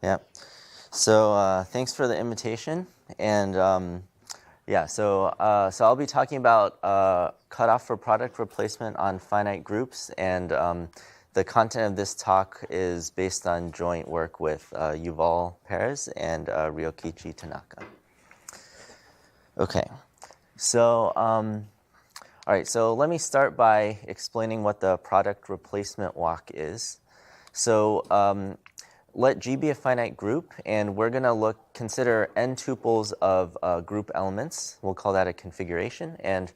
Yeah. So thanks for the invitation. And yeah, so I'll be talking about cutoff for product replacement on finite groups. And the content of this talk is based on joint work with Yuval Peres and Ryokichi Tanaka. Okay. So all right, so let me start by explaining what the product replacement walk is. So let G be a finite group, and we're going to consider n tuples of group elements. We'll call that a configuration. And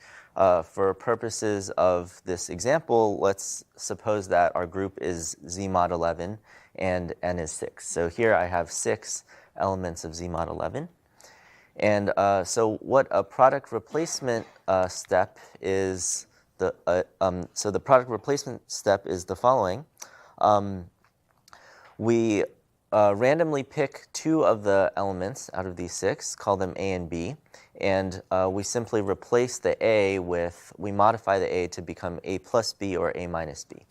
for purposes of this example, let's suppose that our group is Z mod 11 and n is 6. So here I have 6 elements of Z mod 11. And so what a product replacement step is, so the product replacement step is the following. We randomly pick 2 of the elements out of these 6, call them A and B, and we simply replace the A with, we modify the A to become A plus B or A minus B.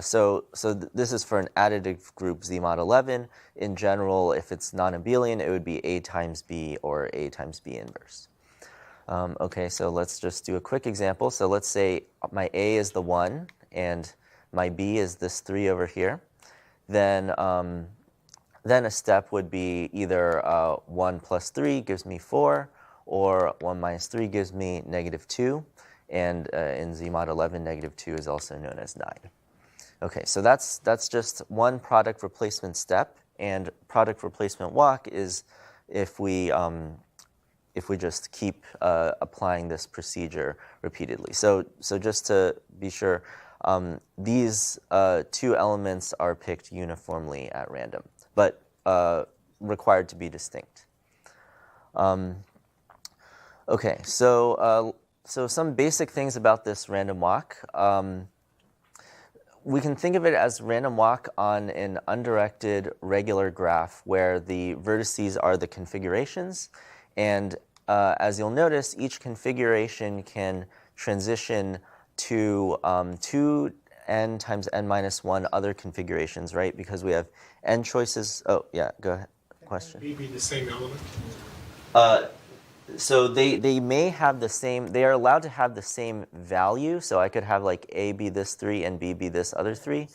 So this is for an additive group Z mod 11. In general, if it's non-abelian, it would be A times B or A times B inverse. Okay, so let's just do a quick example. So let's say my A is the 1 and my B is this 3 over here. Then a step would be either 1 plus 3 gives me 4, or 1 minus 3 gives me negative 2. And in Z mod 11, negative 2 is also known as 9. Okay, so that's just one product replacement step, and product replacement walk is if we just keep applying this procedure repeatedly. So just to be sure, these 2 elements are picked uniformly at random, but required to be distinct. Okay, so some basic things about this random walk. We can think of it as random walk on an undirected regular graph where the vertices are the configurations. And as you'll notice, each configuration can transition to 2n times n minus 1 other configurations, right? Because we have n choices. Oh, yeah, go ahead. Question? Can B be the same element? So they may have the same, they are allowed to have the same value. So I could have like A be this 3 and B be this other 3,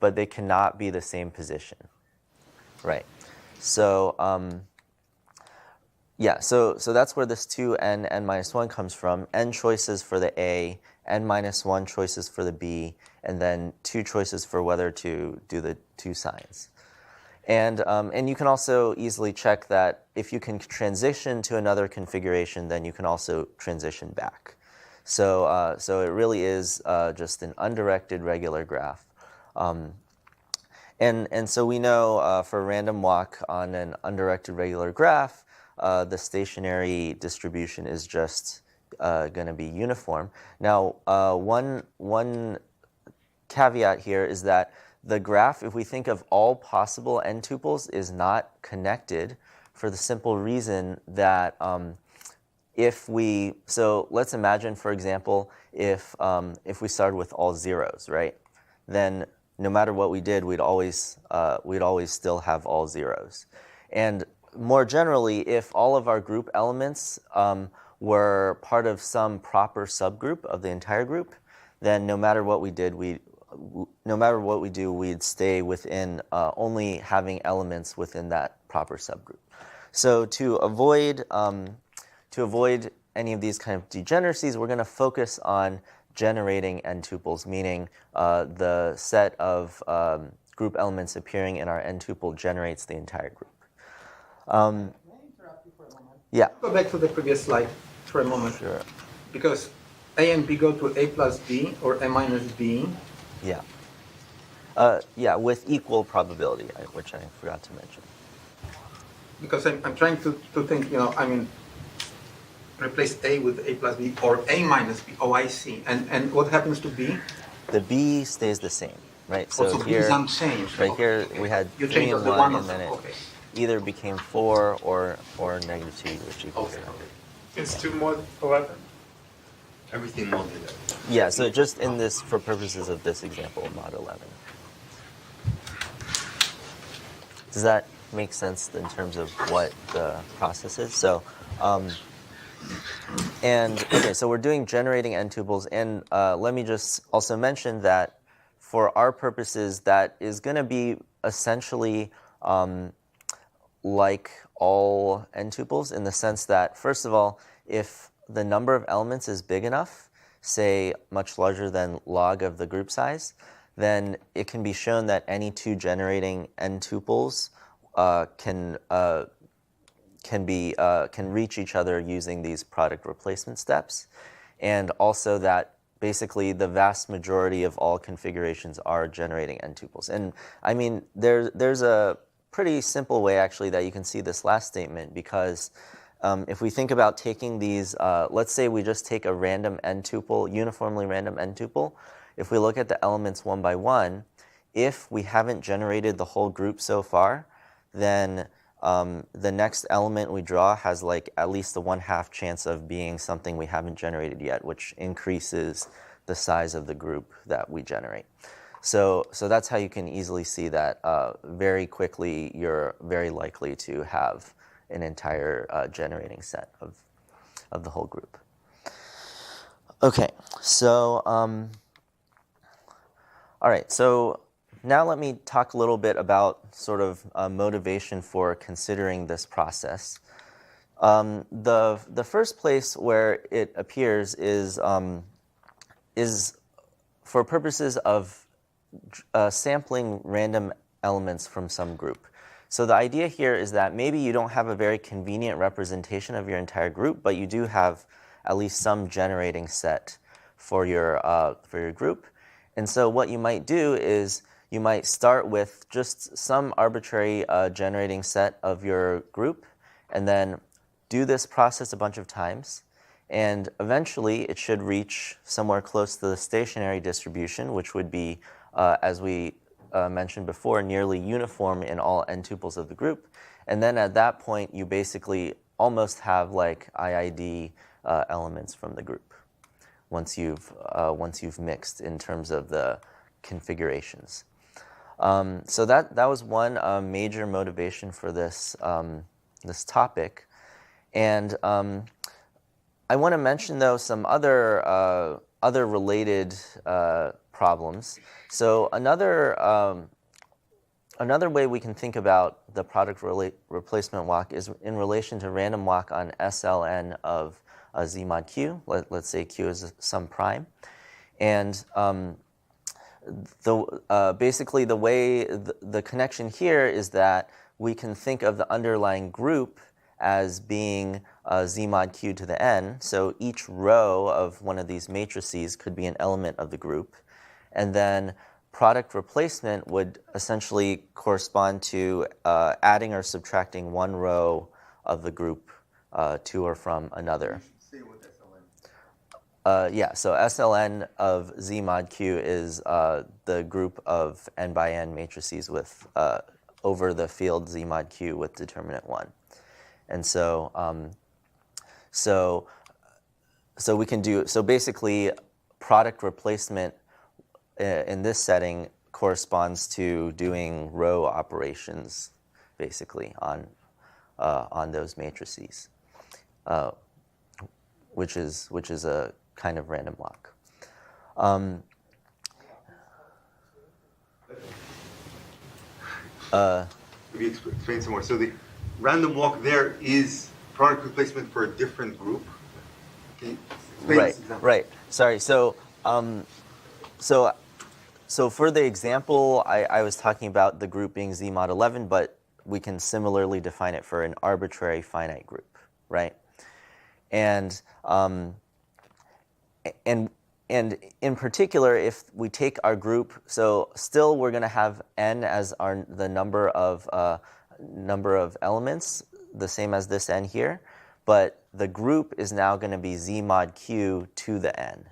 but they cannot be the same position. Right. So yeah, so that's where this 2n, n minus 1 comes from. N choices for the A, n minus 1 choices for the B, and then 2 choices for whether to do the 2 signs. And you can also easily check that if you can transition to another configuration, then you can also transition back. So it really is just an undirected regular graph. And so we know for random walk on an undirected regular graph, the stationary distribution is just going to be uniform. Now, one caveat here is that the graph, if we think of all possible n tuples, is not connected for the simple reason that so let's imagine, for example, if we started with all zeros, right? Then no matter what we did, we'd always still have all zeros. And more generally, if all of our group elements were part of some proper subgroup of the entire group, then no matter what we did, we'd stay within only having elements within that proper subgroup. So to avoid any of these kind of degeneracies, we're going to focus on generating n tuples, meaning the set of group elements appearing in our n tuple generates the entire group. May I interrupt you for a moment? Yeah. Go back to the previous slide for a moment. Sure. Because A and B go to A plus B or A minus B. Yeah. Yeah, with equal probability, which I forgot to mention. Because I'm trying to think, replace A with A plus B or A minus B. Oh, I see. And what happens to B? The B stays the same, right? So B is unchanged. Right here, we had You 3 change and the 1, one and of then them. it Okay. either became 4 or negative 2, which equals Okay. 100. It's 2 mod 11? Everything mod 11. Yeah, so just in this, for purposes of this example, mod 11. Does that makes sense in terms of what the process is. So, okay, so we're doing generating n-tuples, and let me just also mention that for our purposes, that is going to be essentially like all n-tuples in the sense that, first of all, if the number of elements is big enough, say much larger than log of the group size, then it can be shown that any two generating n-tuples can reach each other using these product replacement steps, and also that basically the vast majority of all configurations are generating n-tuples. And I mean, there's a pretty simple way actually that you can see this last statement, because if we think about taking these, let's say we just take a random n-tuple, uniformly random n-tuple. If we look at the elements one by one, if we haven't generated the whole group so far, then the next element we draw has like at least a 1/2 chance of being something we haven't generated yet, which increases the size of the group that we generate. So that's how you can easily see that very quickly you're very likely to have an entire generating set of the whole group. Okay, so all right, so now let me talk a little bit about sort of motivation for considering this process. The first place where it appears is for purposes of sampling random elements from some group. So the idea here is that maybe you don't have a very convenient representation of your entire group, but you do have at least some generating set for your group. And so what you might do is you might start with just some arbitrary generating set of your group, and then do this process a bunch of times. And eventually, it should reach somewhere close to the stationary distribution, which would be, as we mentioned before, nearly uniform in all n-tuples of the group. And then at that point, you basically almost have like IID elements from the group once you've mixed in terms of the configurations. So that was one major motivation for this this topic, and I want to mention though some other related problems. So another way we can think about the product replacement walk is in relation to random walk on SLN of Z mod Q. Let's say Q is some prime, and basically the way the connection here is that we can think of the underlying group as being Z mod Q to the n. So each row of one of these matrices could be an element of the group, and then product replacement would essentially correspond to adding or subtracting one row of the group to or from another. Yeah, so SLN of Z mod Q is the group of n by n matrices with over the field Z mod Q with determinant 1. And so so we can do, so basically product replacement in this setting corresponds to doing row operations basically on those matrices, which is a kind of random walk. Maybe explain some more. So the random walk there is product replacement for a different group. Can you explain this example? Right. Sorry. So for the example, I was talking about the group being Z mod 11, but we can similarly define it for an arbitrary finite group, right? And in particular, if we take our group, so still we're going to have n as the number of elements, the same as this n here, but the group is now going to be Z mod Q to the n.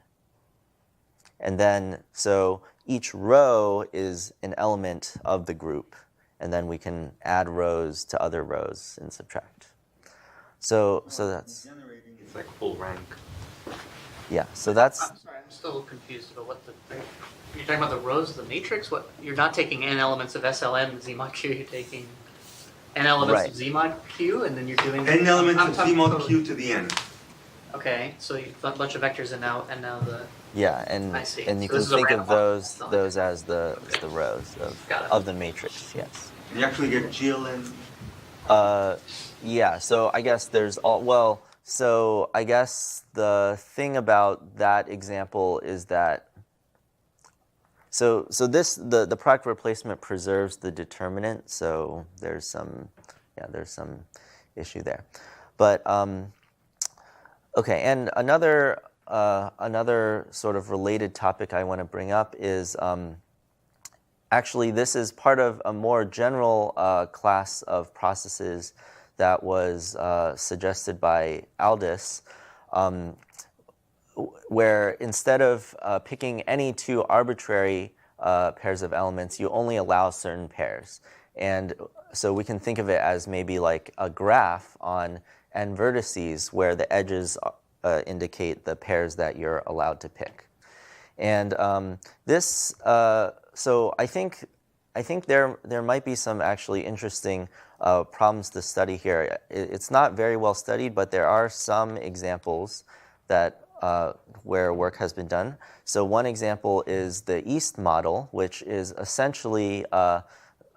And then, so each row is an element of the group, and then we can add rows to other rows and subtract. So that's Generating, it's like full rank. Yeah, so that's... I'm sorry, I'm still confused about what you're talking about the rows of the matrix? What, you're not taking n elements of SLN Z mod Q, you're taking... n elements Right. of Z mod Q, and then you're doing n elements I'm of talking Z mod totally- Q to the n. Okay, so you a bunch of vectors and now the Yeah, and I see. and you So can this is a think of random walk. those It's not like- those as the rows Got it. of the matrix. Yes. And you actually get GLN. Yeah. So I guess there's all well. So I guess the thing about that example is that this the product replacement preserves the determinant. So there's some issue there, but okay. And another sort of related topic I want to bring up is actually this is part of a more general class of processes that was suggested by Aldous, where instead of picking any two arbitrary pairs of elements, you only allow certain pairs. And so we can think of it as maybe like a graph on n vertices where the edges indicate the pairs that you're allowed to pick. And so I think there might be some actually interesting problems to study here. It's not very well studied, but there are some examples that where work has been done. So one example is the East model, which is essentially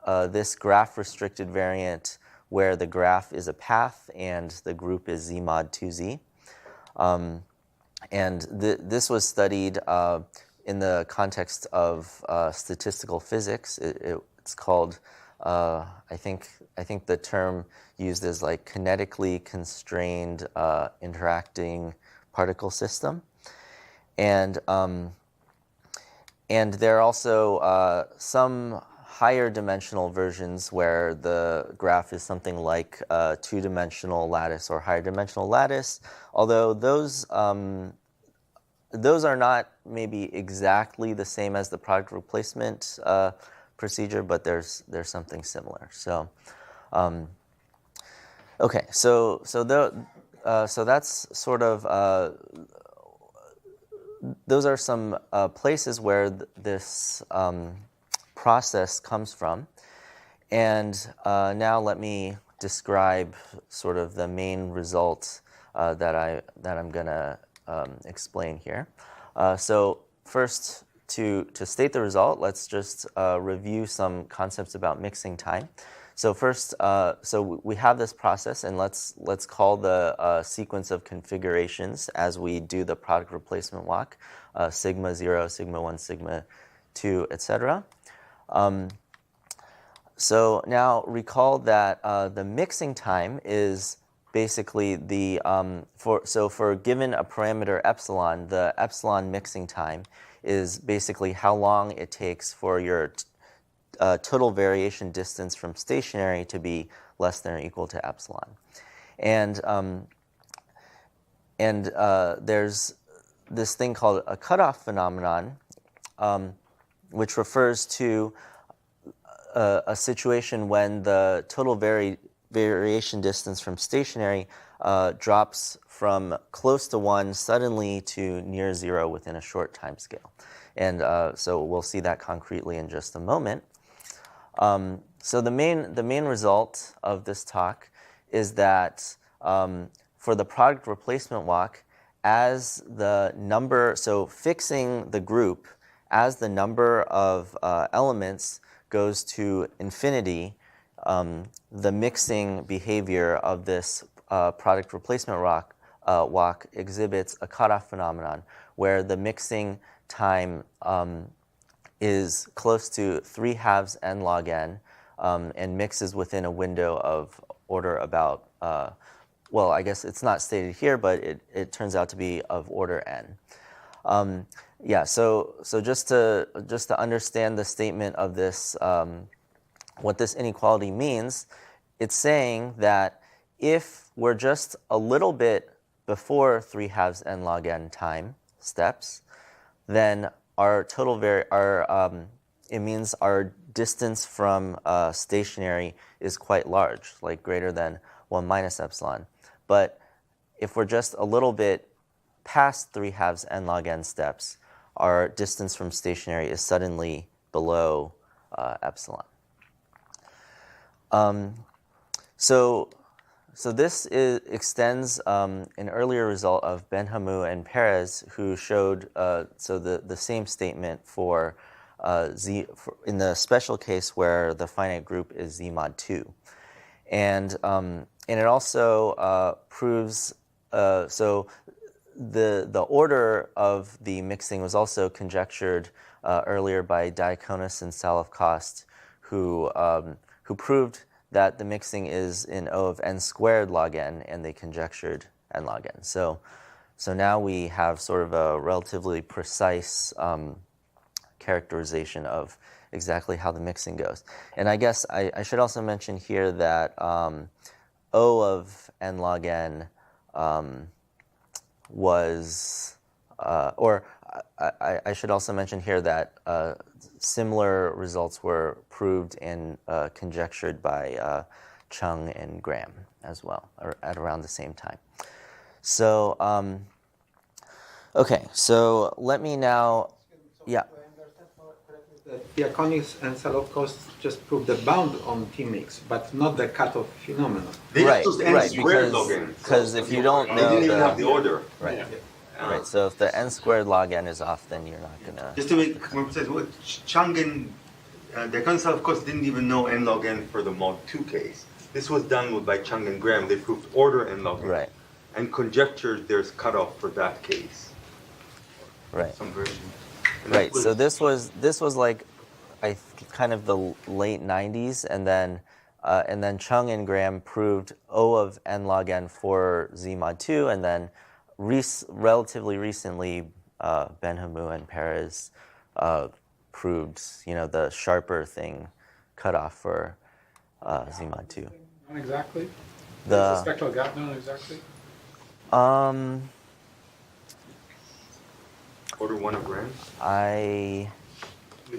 this graph-restricted variant where the graph is a path and the group is Z mod 2Z. And this was studied in the context of statistical physics. It's called, I think the term used is like kinetically constrained interacting particle system. And there are also some higher dimensional versions where the graph is something like a two-dimensional lattice or higher dimensional lattice, although those are not maybe exactly the same as the product replacement procedure, but there's something similar. So, okay, so that's sort of those are some places where this process comes from. And now let me describe sort of the main results that I'm going to explain here. So first, to state the result, let's just review some concepts about mixing time. So first, so we have this process, and let's call the sequence of configurations as we do the product replacement walk, sigma 0, sigma 1, sigma 2, etc. So now recall that the mixing time is basically the for given a parameter epsilon, the epsilon mixing time is basically how long it takes for your total variation distance from stationary to be less than or equal to epsilon. And there's this thing called a cutoff phenomenon, which refers to a situation when the total variation distance from stationary drops from close to 1 suddenly to near 0 within a short time scale. And so we'll see that concretely in just a moment. So the main result of this talk is that for the product replacement walk, as the number, so fixing the group as the number of elements goes to infinity, the mixing behavior of this product replacement walk exhibits a cutoff phenomenon where the mixing time is close to 3/2 n-logn and mixes within a window of order about, well, I guess it's not stated here, but it turns out to be of order n. Yeah, so just to understand the statement of this, what this inequality means, it's saying that if we're just a little bit before 3/2 n-logn time steps, then our total it means our distance from stationary is quite large, like greater than 1 minus epsilon. But if we're just a little bit past 3/2 n-logn steps, our distance from stationary is suddenly below epsilon. So this extends an earlier result of Ben-Hamou and Peres, who showed the same statement for in the special case where the finite group is Z mod 2. And it also proves, so the order of the mixing was also conjectured earlier by Diaconis and Saloff-Coste, who proved that the mixing is in O of n²logn, and they conjectured nlogn. So now we have sort of a relatively precise characterization of exactly how the mixing goes. And I guess I should also mention here that O of nlogn was, or I should also mention here that similar results were proved and conjectured by Chung and Graham as well, or at around the same time. So, okay, so let me now, yeah. The Diaconis and Saloff-Coste just proved the bound on T-mix, but not the cutoff phenomenon. They Right, just right, n²logn. because if you don't They know didn't even have the order. right, right. So if the n²logn is off, then you're not gonna. Just to make more precise, what Chung and Diaconis of course didn't even know n-logn for the mod 2 case. This was done by Chung and Graham. They proved order n-logn. Right. And conjectured there's cutoff for that case. Right. Some version. And Right. that So this was like, kind of the late 90s, and then Chung and Graham proved O of n-logn for Z mod 2, and then relatively recently Ben-Hamou and Peres proved the sharper thing cutoff for Z mod 2. Not exactly. The spectral gap known exactly. order 1 of Graham? I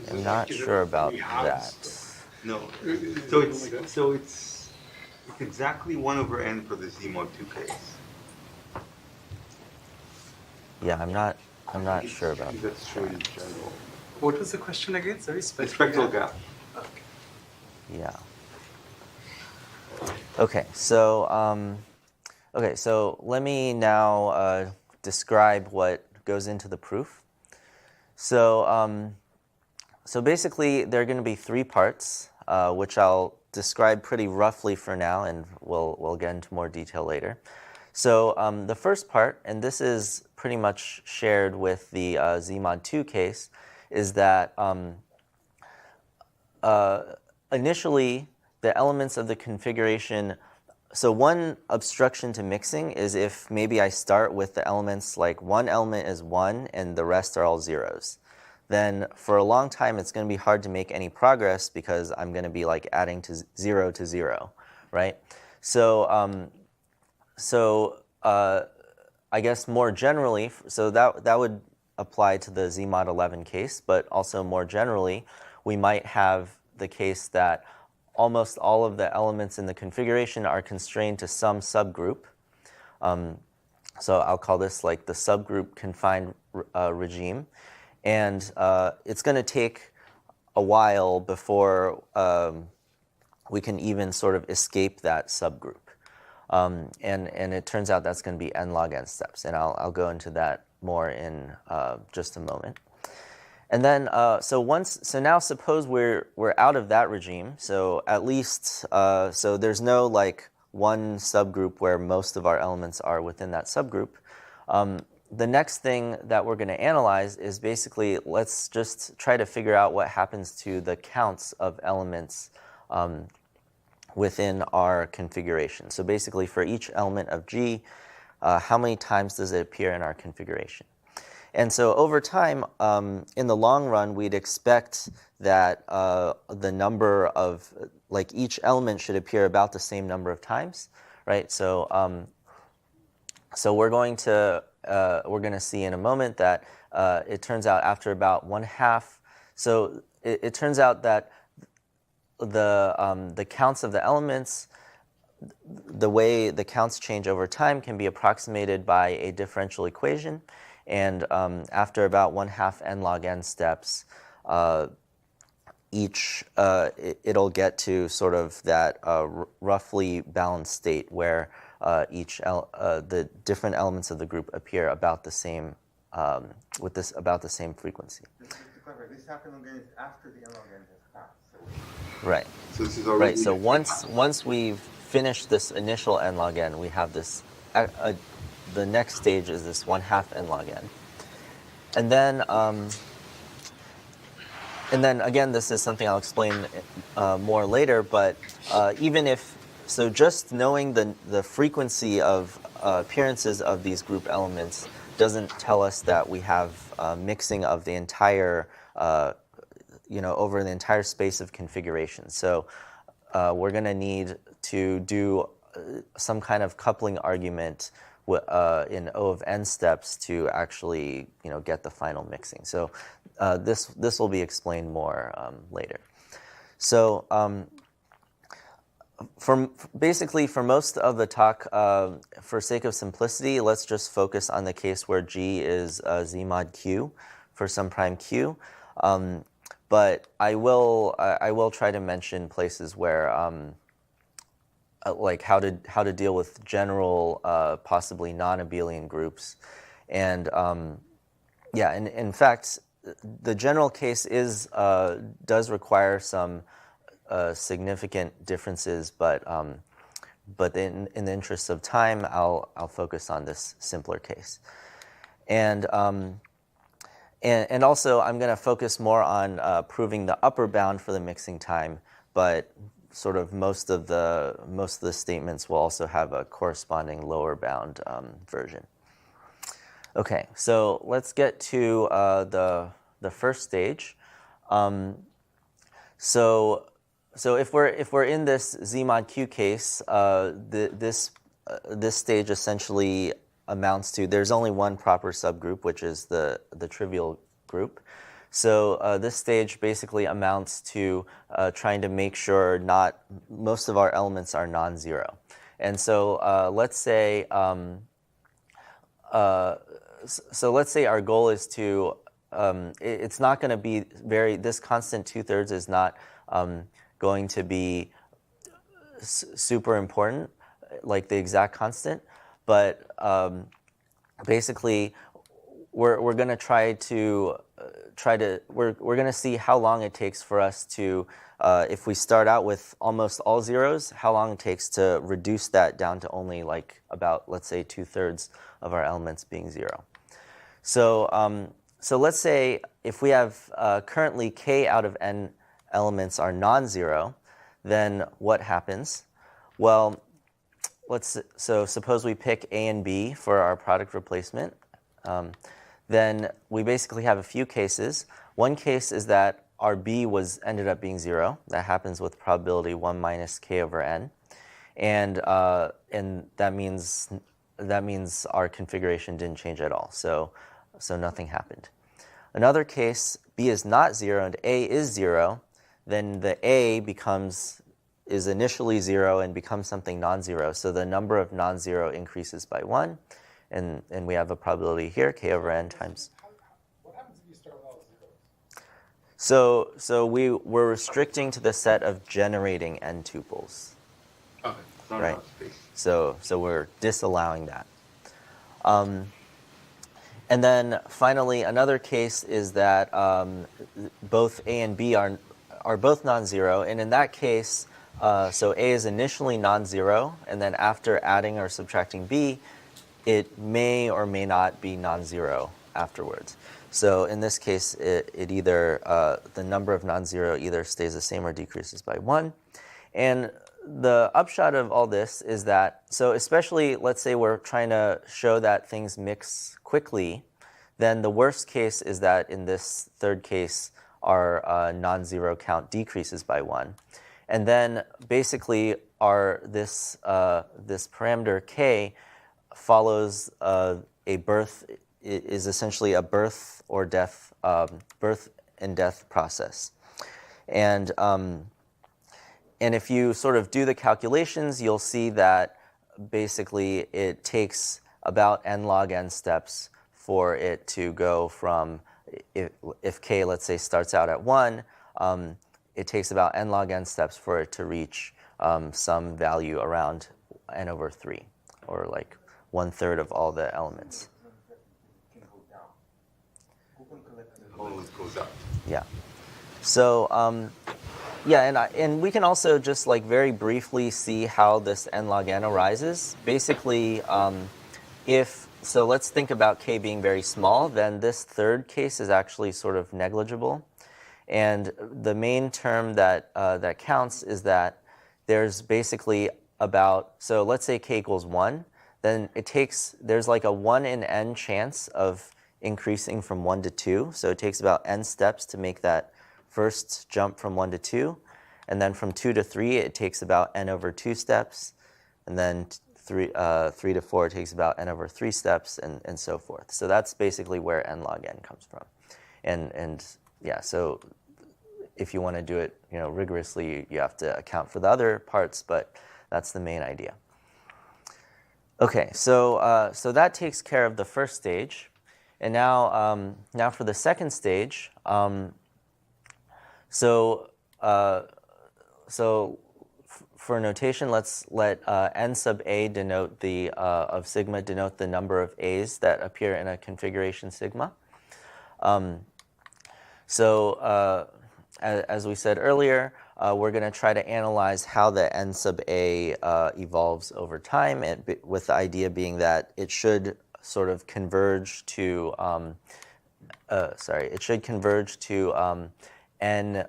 am not sure about that. No. So it's exactly 1 over n for the Z mod 2 case. Yeah, I'm not sure about that. That's true in general. What was the question again? Sorry, The spectral gap. Yeah. Okay, so let me now describe what goes into the proof. So basically, there are going to be 3 parts, which I'll describe pretty roughly for now, and we'll get into more detail later. So the first part, and this is pretty much shared with the Z mod 2 case, is that initially the elements of the configuration. So one obstruction to mixing is if maybe I start with the elements like one element is 1 and the rest are all zeros. Then for a long time it's going to be hard to make any progress because I'm going to be like adding to 0 to 0, right? So I guess more generally, so that would apply to the Z mod 11 case, but also more generally, we might have the case that almost all of the elements in the configuration are constrained to some subgroup. So I'll call this like the subgroup-confined regime. And it's going to take a while before we can even sort of escape that subgroup. And it turns out that's going to be n-logn steps. And I'll go into that more in just a moment. And then, so now suppose we're out of that regime. So at least, so there's no like one subgroup where most of our elements are within that subgroup. The next thing that we're going to analyze is basically, let's just try to figure out what happens to the counts of elements within our configuration. So basically, for each element of G, how many times does it appear in our configuration? And so over time, in the long run, we'd expect that the number of, like each element should appear about the same number of times, right? So we're going to see in a moment that it turns out after about 1/2, so it turns out that the counts of the elements, the way the counts change over time can be approximated by a differential equation. And after about 1/2 n-logn steps, it'll get to sort of that roughly balanced state where the different elements of the group appear about the same about the same frequency. Just to clarify, this n-logn is after the n-logn has passed. Right. So this is already Right. So once we've finished this initial n-logn, we have this. The next stage is this 1/2 n-logn, and then again, this is something I'll explain more later. But even if so, just knowing the frequency of appearances of these group elements doesn't tell us that we have mixing of the entire, over the entire space of configuration. So we're going to need to do some kind of coupling argument in O of n steps to actually, get the final mixing. So this will be explained more later. So basically for most of the talk, for sake of simplicity, let's just focus on the case where G is Z mod Q for some prime Q. But I will try to mention places where like how to deal with general possibly non-abelian groups, and in fact the general case does require some significant differences, but in the interest of time, I'll focus on this simpler case, and also I'm going to focus more on proving the upper bound for the mixing time, but sort of most of the statements will also have a corresponding lower bound version. Okay, so let's get to the first stage. So if we're in this Z mod Q case, this stage essentially amounts to, there's only one proper subgroup, which is the trivial group. So this stage basically amounts to trying to make sure not most of our elements are non-zero. And so let's say let's say our goal is to it's not going to be this constant 2/3 is not going to be super important, like the exact constant, but basically we're going to we're going to see how long it takes for us to, if we start out with almost all zeros, how long it takes to reduce that down to only like about, let's say, 2/3 of our elements being zero. So let's say if we have currently k out of n elements are non-zero, then what happens? Well, suppose we pick A and B for our product replacement. Then we basically have a few cases. One case is that our B ended up being 0. That happens with probability 1 minus k over n, and that means our configuration didn't change at all. So nothing happened. Another case, B is not 0 and A is 0. Then the A is initially 0 and becomes something non-zero. So the number of non-zero increases by 1, and we have a probability here, k over n times. What happens if you start with all zeros? So we're restricting to the set of generating n-tuples. Okay. Not Right. enough space. So we're disallowing that. And then finally, another case is that both A and B are both non-zero, and in that case, so A is initially non-zero, and then after adding or subtracting B, it may or may not be non-zero afterwards. So in this case, it either the number of non-zero either stays the same or decreases by 1. And the upshot of all this is that, so especially let's say we're trying to show that things mix quickly, then the worst case is that in this third case, our non-zero count decreases by 1. And then basically this parameter k follows a birth, is essentially a birth or death, birth and death process. And if you sort of do the calculations, you'll see that basically it takes about n-logn steps for it to go from, if k, let's say, starts out at 1, it takes about n-logn steps for it to reach some value around n over 3, or like 1/3 of all the elements. Always goes up. Yeah. So yeah, and we can also just like very briefly see how this n-logn arises. Basically, so let's think about k being very small, then this third case is actually sort of negligible. And the main term that that counts is that there's basically about, so let's say k equals 1, then there's like a 1 in n chance of increasing from 1 to 2. So it takes about n steps to make that first jump from 1 to 2. And then from 2 to 3, it takes about n over 2 steps. And then 3 to 4, it takes about n over 3 steps, and so forth. So that's basically where n-logn comes from. And yeah, so if you want to do it, rigorously, you have to account for the other parts, but that's the main idea. Okay, so that takes care of the first stage. And now for the second stage, for notation, let's let n sub a denote of sigma denote the number of a's that appear in a configuration sigma. As we said earlier, we're going to try to analyze how the n sub a evolves over time, and with the idea being that it should sort of converge to n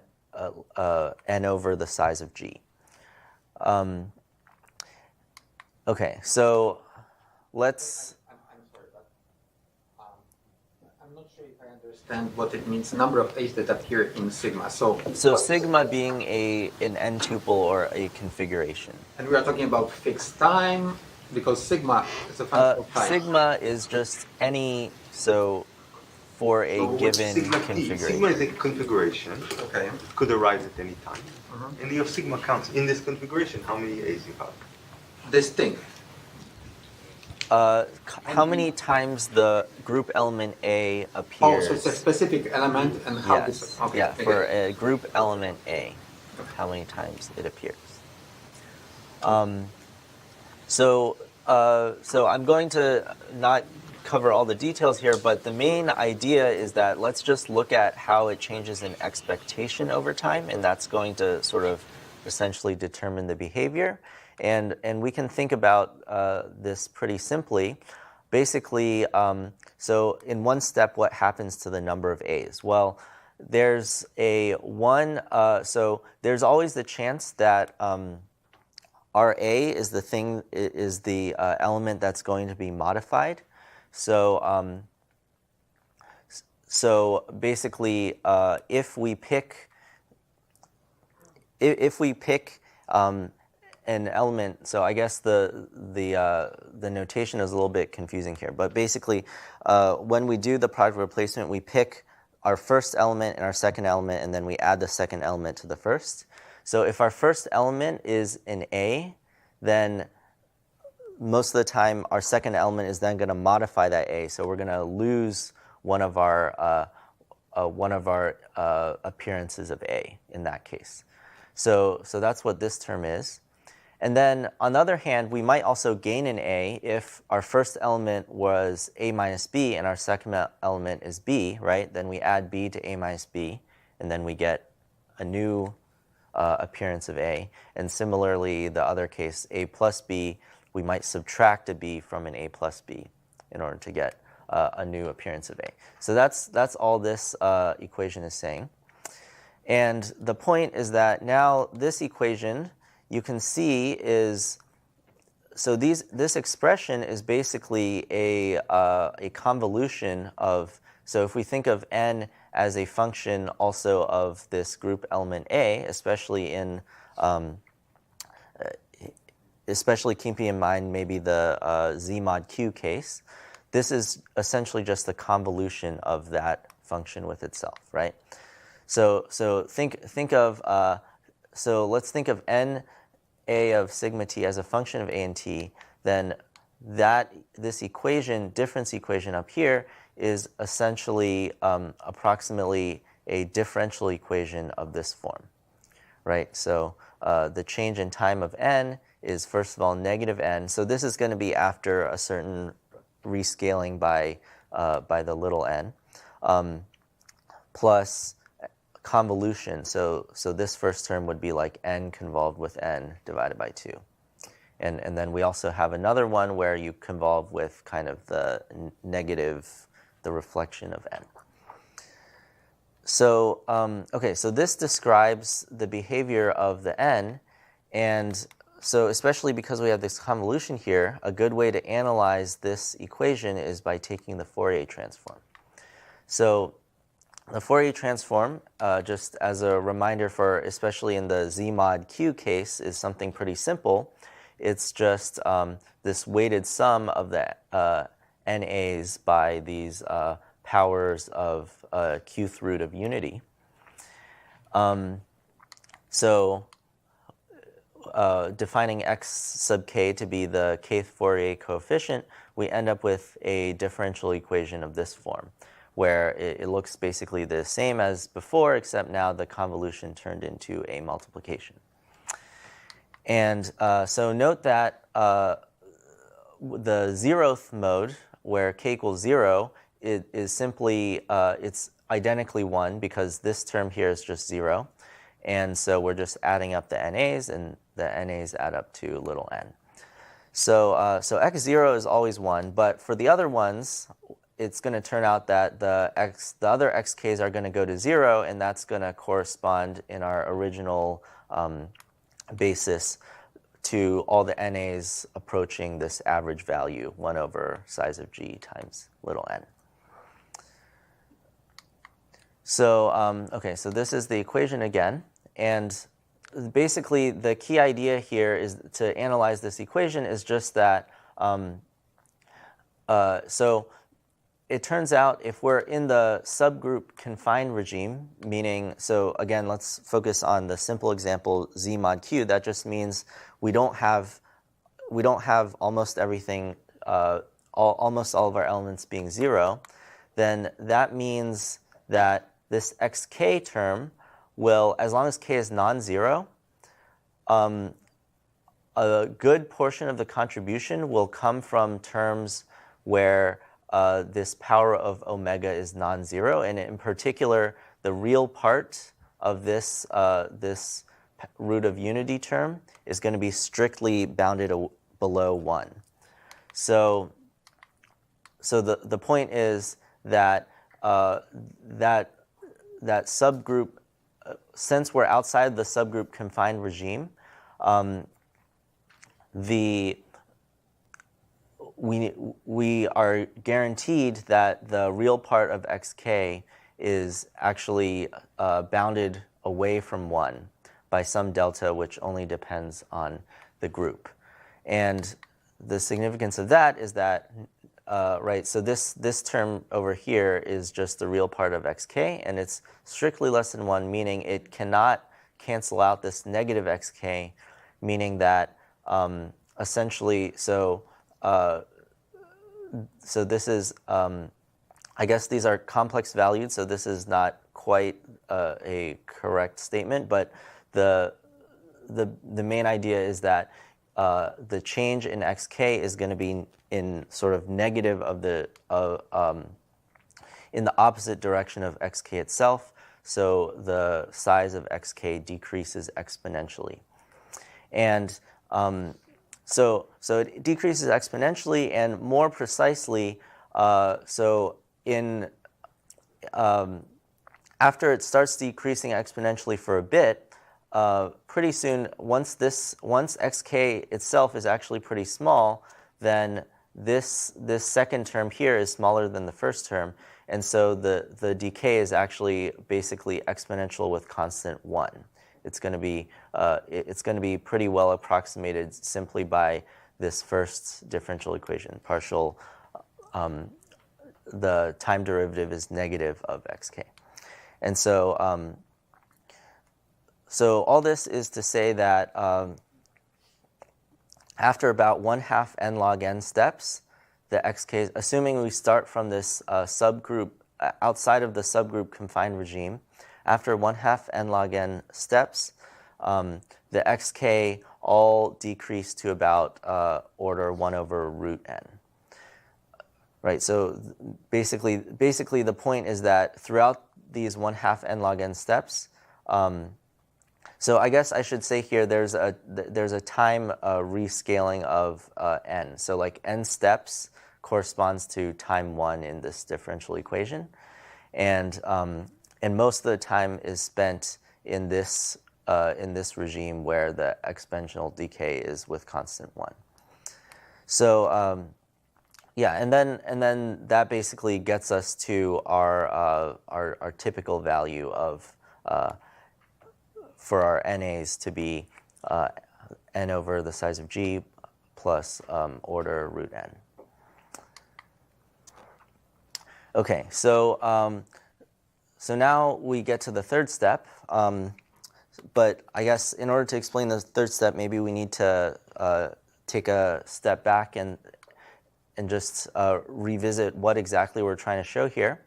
over the size of g. Okay, so let's. I'm sorry, but I'm not sure if I understand what it means. Number of a's that appear in sigma. So Sigma being an n-tuple or a configuration. And we are talking about fixed time because sigma is a function of time. Sigma is just any, for a given Sigma configuration. Sigma is a configuration. Okay. It could arise at any time. And your sigma counts in this configuration how many a's you have. Distinct. How many times the group element A appears? Oh, so it's a specific element and how Yes. this. Okay. Yeah, okay. for a group element A, how many times it appears. So I'm going to not cover all the details here, but the main idea is that let's just look at how it changes in expectation over time, and that's going to sort of essentially determine the behavior. And we can think about this pretty simply. Basically, so in one step, what happens to the number of A's? Well, there's so there's always the chance that our A is the element that's going to be modified. So basically, if we pick an element, so I guess the notation is a little bit confusing here, but basically, when we do the product replacement, we pick our first element and our second element, and then we add the second element to the first. So if our first element is an A, then most of the time our second element is then going to modify that A. So we're going to lose one of our appearances of A in that case. So that's what this term is. And then on the other hand, we might also gain an A if our first element was A minus B and our second element is B, right? Then we add B to A minus B, and then we get a new appearance of A. And similarly, the other case, A plus B, we might subtract a B from an A plus B in order to get a new appearance of A. So that's all this equation is saying. And the point is that now this equation, you can see is, so this expression is basically a convolution of, so if we think of n as a function also of this group element A, especially keeping in mind maybe the Z mod Q case, this is essentially just the convolution of that function with itself, right? So let's think of n A of sigma t as a function of A and t, then this equation, difference equation up here, is essentially approximately a differential equation of this form. right? So the change in time of n is first of all negative n. So this is going to be after a certain rescaling by the little n, plus convolution. So this first term would be like n convolved with n divided by 2. And then we also have another one where you convolve with kind of the negative, the reflection of n. So, okay, so this describes the behavior of the n, and so especially because we have this convolution here, a good way to analyze this equation is by taking the Fourier transform. So the Fourier transform, just as a reminder for especially in the Z mod Q case, is something pretty simple. It's just this weighted sum of the NAs by these powers of qth root of unity. So defining x sub k to be the kth Fourier coefficient, we end up with a differential equation of this form, where it looks basically the same as before, except now the convolution turned into a multiplication. And so note that the zeroth mode, where k equals 0, it is simply, it's identically 1 because this term here is just 0. And so we're just adding up the NAs, and the NAs add up to little n. So, so x0 is always 1, but for the other ones, it's going to turn out that the other xk's are going to go to 0, and that's going to correspond in our original basis to all the NAs approaching this average value, 1 over size of g times little n. So, okay, so this is the equation again, and basically the key idea here is to analyze this equation is just that, so it turns out if we're in the subgroup confined regime, meaning, so again, let's focus on the simple example Z mod Q. That just means we don't have almost everything, almost all of our elements being 0. Then that means that this xk term will, as long as k is non-zero, a good portion of the contribution will come from terms where this power of omega is non-zero, and in particular, the real part of this this root of unity term is going to be strictly bounded below 1. So the point is that that subgroup, since we're outside the subgroup confined regime, we are guaranteed that the real part of xk is actually bounded away from 1 by some delta which only depends on the group. And the significance of that is that, right, so this term over here is just the real part of xk, and it's strictly less than 1, meaning it cannot cancel out this negative xk, meaning that essentially, so this is, I guess these are complex valued, so this is not quite a correct statement, but the main idea is that the change in xk is going to be in sort of negative of the in the opposite direction of xk itself, so the size of xk decreases exponentially. And so it decreases exponentially, and more precisely, so in after it starts decreasing exponentially for a bit, pretty soon, once xk itself is actually pretty small, then this second term here is smaller than the first term, and so the decay is actually basically exponential with constant 1. It's going to be pretty well approximated simply by this first differential equation. Partial, the time derivative is negative of xk, and so so all this is to say that after about 1/2 n-logn steps, the xk, assuming we start from this subgroup outside of the subgroup confined regime, after 1/2 n-logn steps, the xk all decrease to about order 1 over root n. Right, so basically the point is that throughout these 1/2 n-logn steps, so I guess I should say here there's a time rescaling of n. So like n steps corresponds to time 1 in this differential equation, and most of the time is spent in this regime where the exponential decay is with constant 1. So yeah, and then that basically gets us to our typical value of for our NAs to be n over the size of g plus order root n. Okay, so so now we get to the third step, but I guess in order to explain the third step, maybe we need to take a step back and just revisit what exactly we're trying to show here.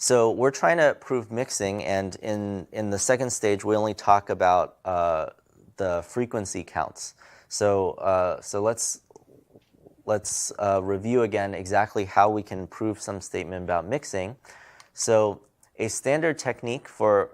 So we're trying to prove mixing, and in the second stage, we only talk about the frequency counts. So let's review again exactly how we can prove some statement about mixing. So a standard technique for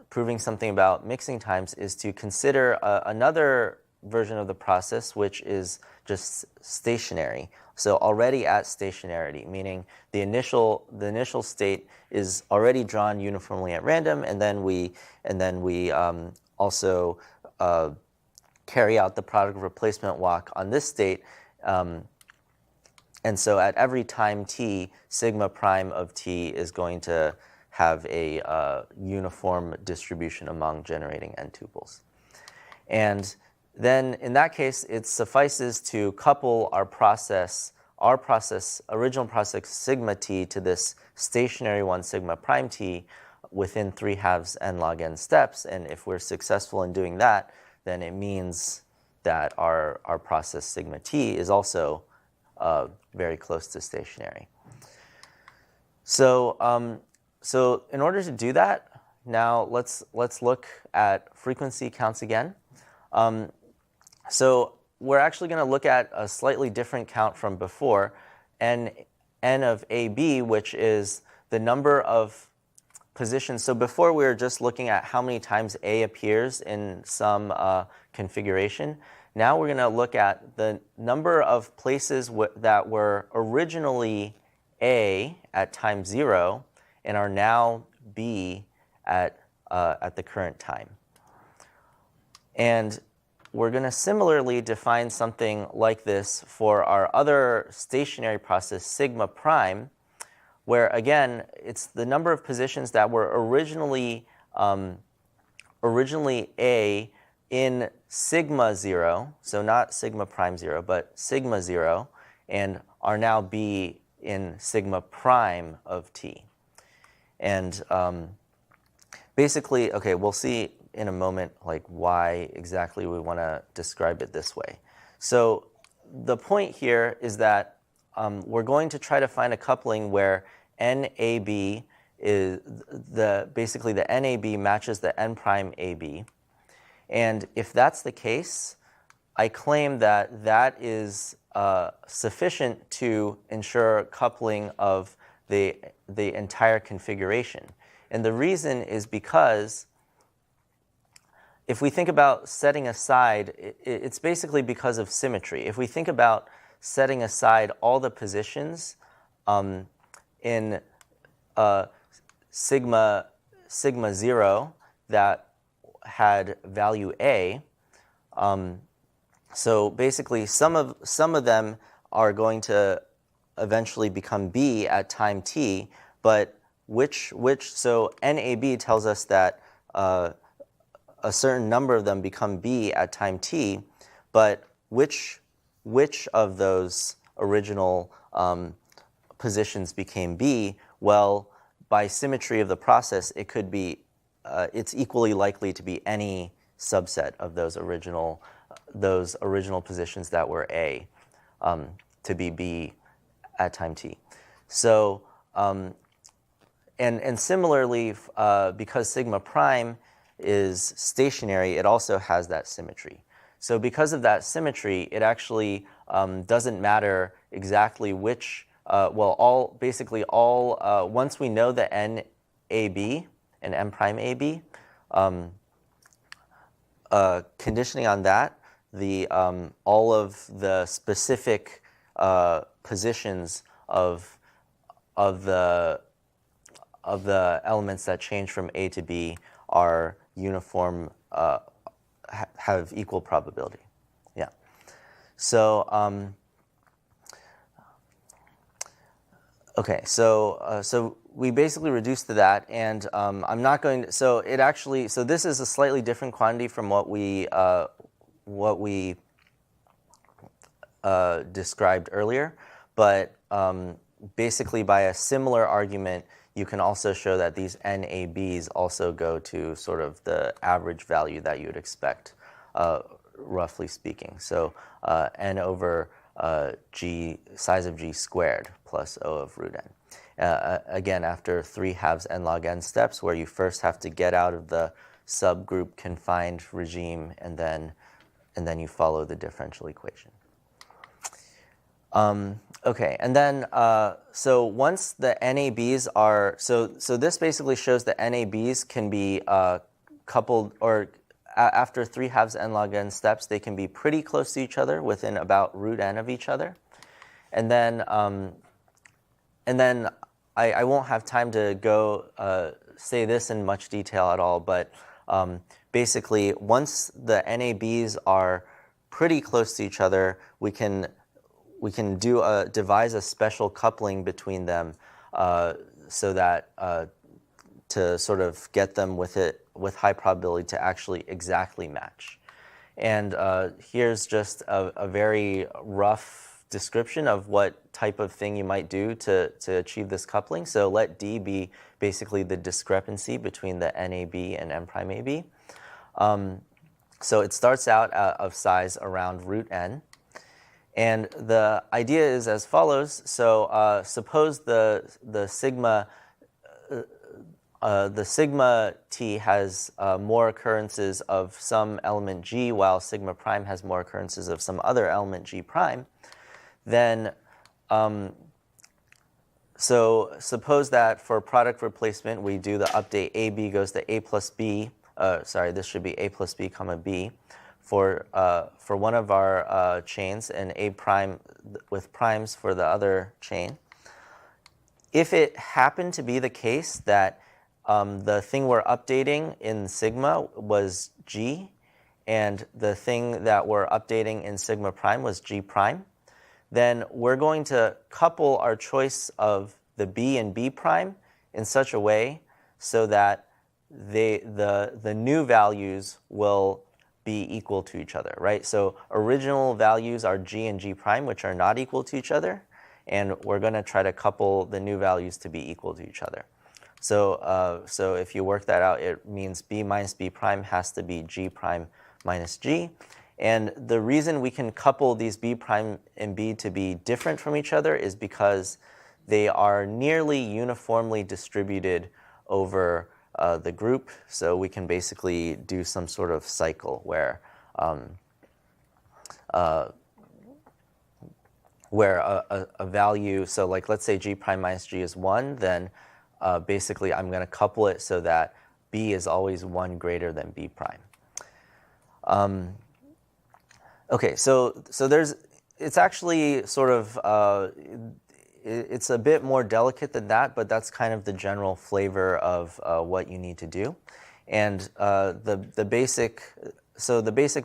proving something about mixing times is to consider another version of the process, which is just stationary. So already at stationarity, meaning the initial state is already drawn uniformly at random, and then we also carry out the product of replacement walk on this state. And so at every time t, sigma prime of t is going to have a uniform distribution among generating n-tuples. And then in that case, it suffices to couple our original process sigma t to this stationary one sigma prime t within 3/2 n-logn steps. And if we're successful in doing that, then it means that our process sigma t is also very close to stationary. So so in order to do that, now let's look at frequency counts again. So we're actually going to look at a slightly different count from before, n of AB, which is the number of positions. So before we were just looking at how many times A appears in some configuration. Now we're going to look at the number of places that were originally A at time 0 and are now B at the current time. And we're going to similarly define something like this for our other stationary process, sigma prime, where again, it's the number of positions that were originally A in sigma 0, so not sigma prime 0, but sigma 0, and are now B in sigma prime of t. And basically, okay, we'll see in a moment like why exactly we want to describe it this way. So the point here is that we're going to try to find a coupling where NAB is basically the NAB matches the N prime AB. And if that's the case, I claim that that is sufficient to ensure coupling of the entire configuration. And the reason is because if we think about setting aside, it's basically because of symmetry. If we think about setting aside all the positions in sigma 0 that had value A, so basically some of them are going to eventually become B at time t, but so NAB tells us that a certain number of them become B at time t, but which of those original positions became B? Well, by symmetry of the process, it could be it's equally likely to be any subset of those original positions that were A to be B at time t. So and similarly, because sigma prime is stationary, it also has that symmetry. So because of that symmetry, it actually doesn't matter exactly which, basically all, once we know the n-AB and m'-AB, conditioning on that, all of the specific positions of the elements that change from A to B are uniform, have equal probability. Yeah. So okay. So we basically reduced to that, and I'm not going to. So it actually. So this is a slightly different quantity from what we described earlier, but basically by a similar argument, you can also show that these n-ABs also go to sort of the average value that you would expect, roughly speaking. So n over g, size of g squared plus O of root n. Again, after 3/2 n-logn steps, where you first have to get out of the subgroup-confined regime, and then you follow the differential equation. Okay, and then so once the NABs are, so this basically shows that NABs can be coupled, or after 3/2 n-logn steps, they can be pretty close to each other within about root n of each other. And then I won't have time to go say this in much detail at all, but basically once the NABs are pretty close to each other, we can devise a special coupling between them so that to sort of get them with high probability to actually exactly match. And here's just a very rough description of what type of thing you might do to achieve this coupling. So let D be basically the discrepancy between the NAB and m'-AB. So it starts out of size around root n. And the idea is as follows. So suppose the sigma t has more occurrences of some element g, while sigma prime has more occurrences of some other element g prime. Then so suppose that for product replacement, we do the update AB goes to A plus B. Sorry, this should be A plus B comma B for one of our chains, and A prime with primes for the other chain. If it happened to be the case that the thing we're updating in sigma was G, and the thing that we're updating in sigma prime was G prime, then we're going to couple our choice of the B and B prime in such a way so that the new values will be equal to each other, right? So original values are G and G prime, which are not equal to each other, and we're going to try to couple the new values to be equal to each other. So so if you work that out, it means B minus B prime has to be G prime minus G. And the reason we can couple these B prime and B to be different from each other is because they are nearly uniformly distributed over the group. So we can basically do some sort of cycle where a value, so like let's say G prime minus G is 1, then basically I'm going to couple it so that B is always 1 greater than B prime. Okay, so it's actually sort of, it's a bit more delicate than that, but that's kind of the general flavor of what you need to do. And the basic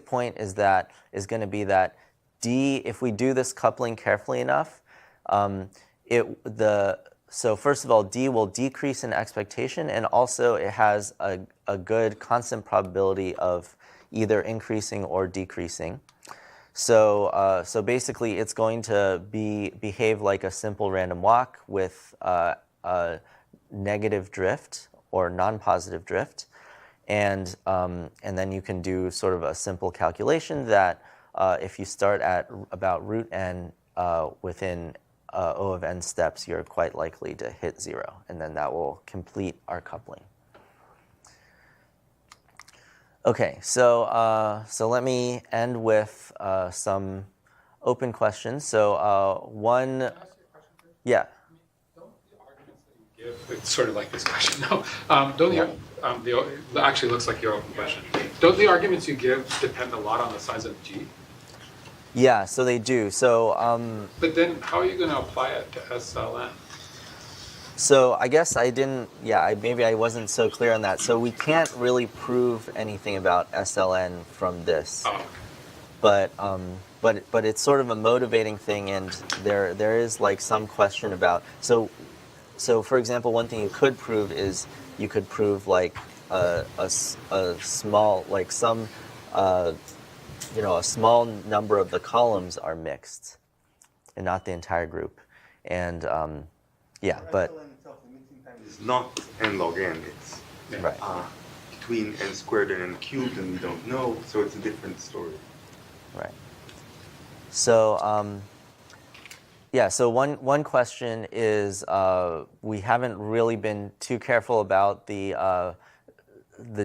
point is going to be that D, if we do this coupling carefully enough, so first of all, D will decrease in expectation, and also it has a good constant probability of either increasing or decreasing. So so basically, it's going to behave like a simple random walk with a negative drift or non-positive drift, and then you can do sort of a simple calculation that if you start at about root n within O of n steps, you're quite likely to hit 0, and then that will complete our coupling. Okay, so let me end with some open questions. So one, Can I ask you a question, Chris? yeah. Don't the arguments that you give, it's sort of like this question, no, don't actually looks like your open question. Don't the arguments you give depend a lot on the size of G? Yeah, so they do. So But then how are you going to apply it to SLN? so I guess I didn't, maybe I wasn't so clear on that. So we can't really prove anything about SLN from this. Oh, okay. But it's sort of a motivating thing, and there is like some question about, so for example, one thing you could prove is you could prove like a small, like some a small number of the columns are mixed and not the entire group. And yeah, but SLN itself, the mixing time is not n-logn. It's right. between n² and n³, and we don't know, so it's a different story. Right. So yeah, so one question is we haven't really been too careful about the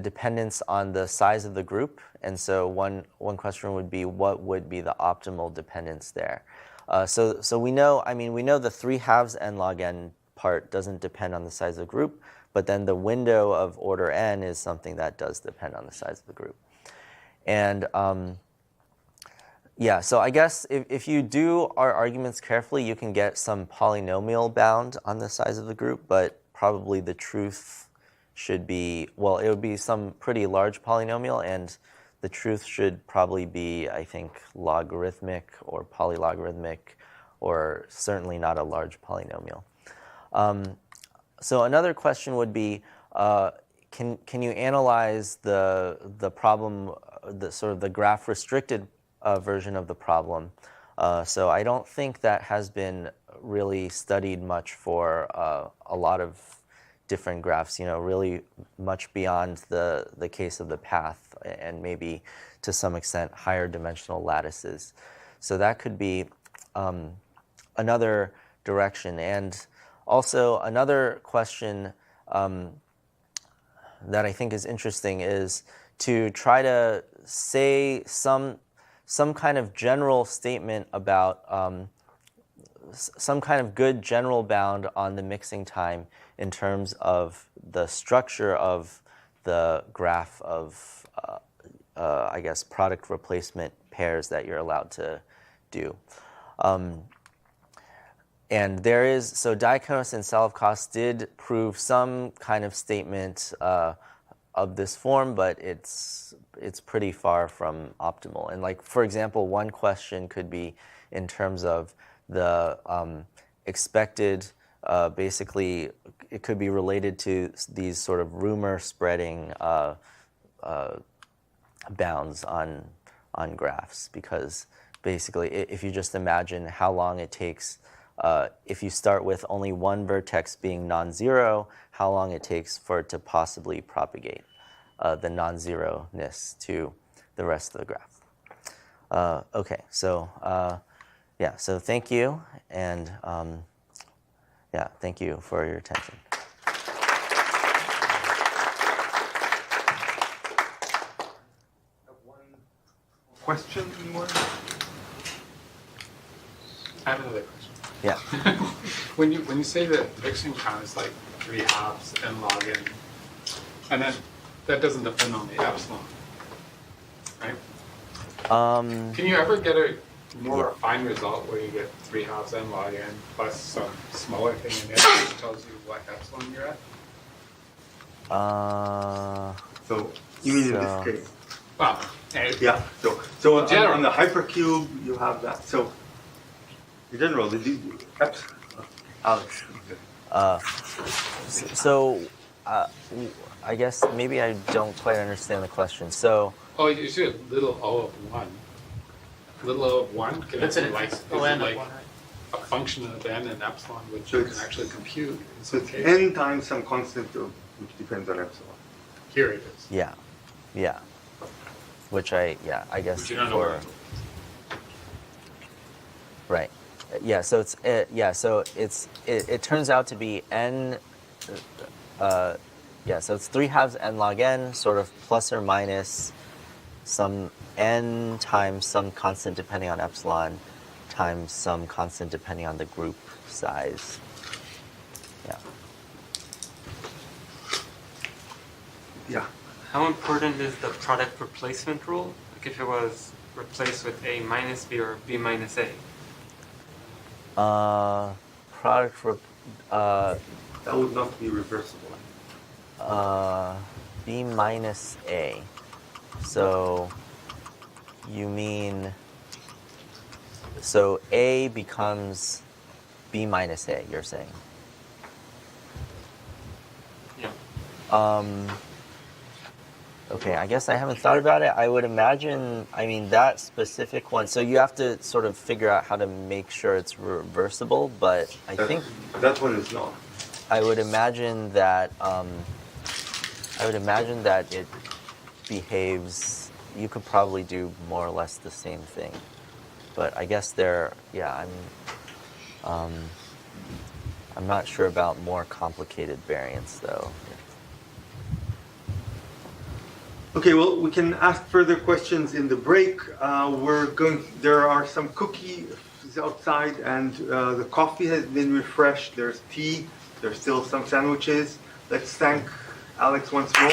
dependence on the size of the group, and so one question would be, what would be the optimal dependence there? So we know, we know the 3/2 n-logn part doesn't depend on the size of the group, but then the window of order n is something that does depend on the size of the group. And yeah, so I guess if you do our arguments carefully, you can get some polynomial bound on the size of the group, but probably the truth should be, well, it would be some pretty large polynomial, and the truth should probably be, I think, logarithmic or polylogarithmic, or certainly not a large polynomial. So another question would be, can you analyze the problem, the sort of the graph restricted version of the problem? So I don't think that has been really studied much for a lot of different graphs, really much beyond the case of the path, and maybe to some extent higher dimensional lattices. So that could be another direction. And also another question that I think is interesting is to try to say some kind of general statement about some kind of good general bound on the mixing time in terms of the structure of the graph of, I guess, product replacement pairs that you're allowed to do. And there is, so Diaconis and Saloff-Coste did prove some kind of statement of this form, but it's pretty far from optimal. And like, for example, one question could be in terms of the expected, basically, it could be related to these sort of rumor spreading bounds on graphs, because basically, if you just imagine how long it takes, if you start with only one vertex being non-zero, how long it takes for it to possibly propagate the non-zero-ness to the rest of the graph. Okay, so yeah, so thank you, and yeah, thank you for your attention. Question more? I have another question. Yeah. When you say that mixing time is like 3/2 n-logn, and then that doesn't depend on the epsilon, right? Can you ever get a more refined result where you get 3/2 n-logn plus some smaller thing in there that tells you what epsilon you're at? So you mean in So- this case? Well, Yeah. So on, general. on the hypercube, you have that. So in general, Alex. So I guess maybe I don't quite understand the question. So oh, you see a little o of 1. Little o of 1 can That's be an like, ON like of 1, right? a function of n and epsilon, which So you can it's- actually compute in So some it's cases. n times some constant which depends on epsilon. Here it is. yeah, which I guess But you don't know for where. right. Yeah, so it turns out to be n. So it's 3/2 n log n, sort of plus or minus some n times some constant depending on epsilon times some constant depending on the group size. Yeah. Yeah. How important is the product replacement rule? Like if it was replaced with A minus B or B minus A? Product for That would not be reversible. B minus A. So you mean, so A becomes B minus A, you're saying? Yeah. Okay, I guess I haven't thought about it. I would imagine, I mean, that specific one, so you have to sort of figure out how to make sure it's reversible, but I think That one is not. I would imagine that it behaves. You could probably do more or less the same thing, but I guess I'm not sure about more complicated variants though. Okay, well, we can ask further questions in the break. There are some cookies outside, and the coffee has been refreshed. There's tea. There's still some sandwiches. Let's thank Alex once more.